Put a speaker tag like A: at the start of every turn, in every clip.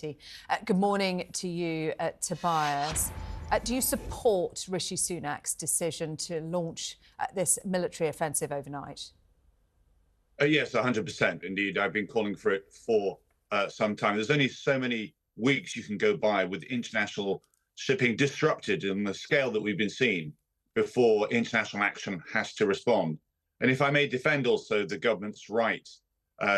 A: Good morning to you, Tobias. Do you support Rishi Sunak's decision to launch this military offensive overnight?
B: Yes, 100%. Indeed, I've been calling for it for some time. There's only so many weeks you can go by with international shipping disrupted in the scale that we've been seeing before international action has to respond. And if I may defend also the government's right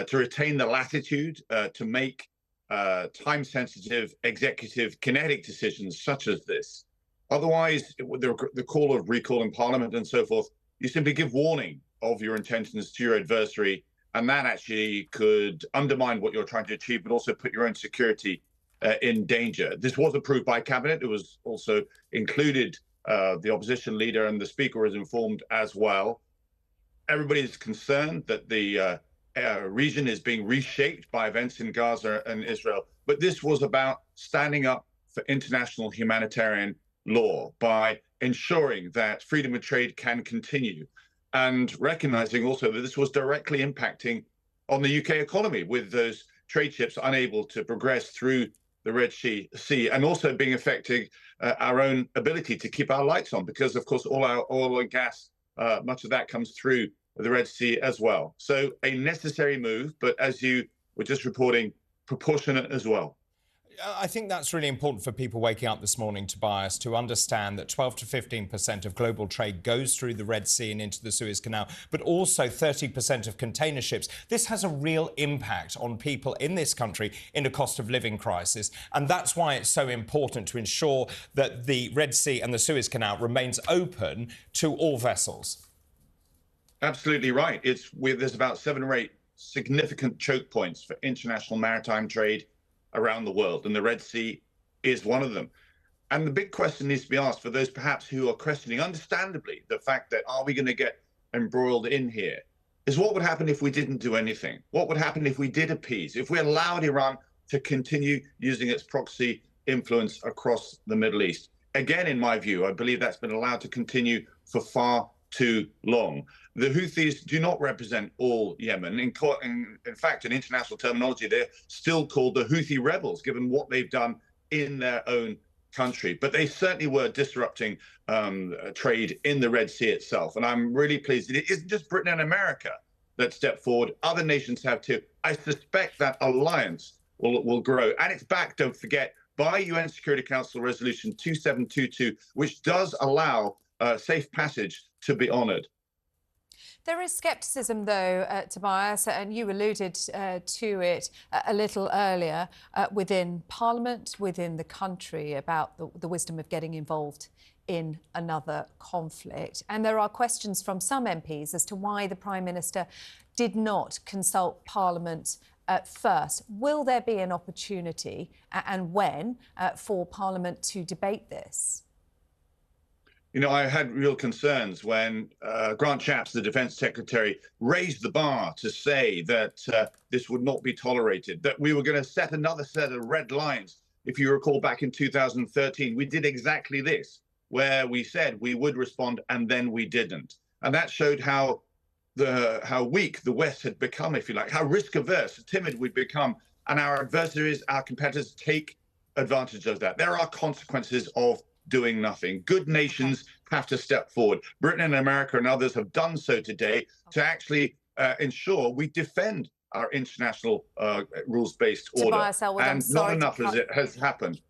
B: to retain the latitude to make time-sensitive, executive, kinetic decisions such as this. Otherwise, the call of recall in Parliament and so forth, you simply give warning of your intentions to your adversary, and that actually could undermine what you're trying to achieve, but also put your own security in danger. This was approved by Cabinet. It was also included the opposition leader, and the Speaker was informed as well. Everybody is concerned that the region is being reshaped by events in Gaza and Israel. But this was about standing up for international humanitarian law by ensuring that freedom of trade can continue and recognizing also that this was directly impacting on the UK economy with those trade ships unable to progress through the Red Sea and also being affecting our own ability to keep our lights on because, of course, all our oil and gas, much of that comes through the Red Sea as well. So a necessary move, but as you were just reporting, proportionate as well.
C: I think that's really important for people waking up this morning, Tobias, to understand that 12 to 15% of global trade goes through the Red Sea and into the Suez Canal, but also 30% of container ships. This has a real impact on people in this country in a cost of living crisis. And that's why it's so important to ensure that the Red Sea and the Suez Canal remains open to all vessels.
B: Absolutely right. There's about 7 or 8 significant choke points for international maritime trade around the world, and the Red Sea is one of them. And the big question needs to be asked for those perhaps who are questioning, understandably, the fact that are we going to get embroiled in here, is what would happen if we didn't do anything? What would happen if we did appease, if we allowed Iran to continue using its proxy influence across the Middle East? Again, in my view, I believe that's been allowed to continue for far too long. The Houthis do not represent all Yemen. In fact, in international terminology, they're still called the Houthi rebels, given what they've done in their own country. But they certainly were disrupting trade in the Red Sea itself. And I'm really pleased. It isn't just Britain and America that stepped forward. Other nations have too. I suspect that alliance will grow. And it's backed, don't forget, by UN Security Council Resolution 2722, which does allow safe passage to be honoured.
A: There is scepticism, though, Tobias, and you alluded to it a little earlier, within Parliament, within the country, about the wisdom of getting involved in another conflict. And there are questions from some MPs as to why the Prime Minister did not consult Parliament first. Will there be an opportunity, and when, for Parliament to debate this?
B: You know, I had real concerns when Grant Shapps, the Defence Secretary, raised the bar to say that this would not be tolerated, that we were going to set another set of red lines. If you recall, back in 2013, we did exactly this, where we said we would respond and then we didn't. And that showed how weak the West had become, if you like, how risk-averse, timid we'd become. And our adversaries, our competitors, take advantage of that. There are consequences of doing nothing. Good nations have to step forward. Britain and America and others have done so today to actually ensure we defend our international rules-based order.
A: Tobias Ellwood,
B: and not enough as it has happened.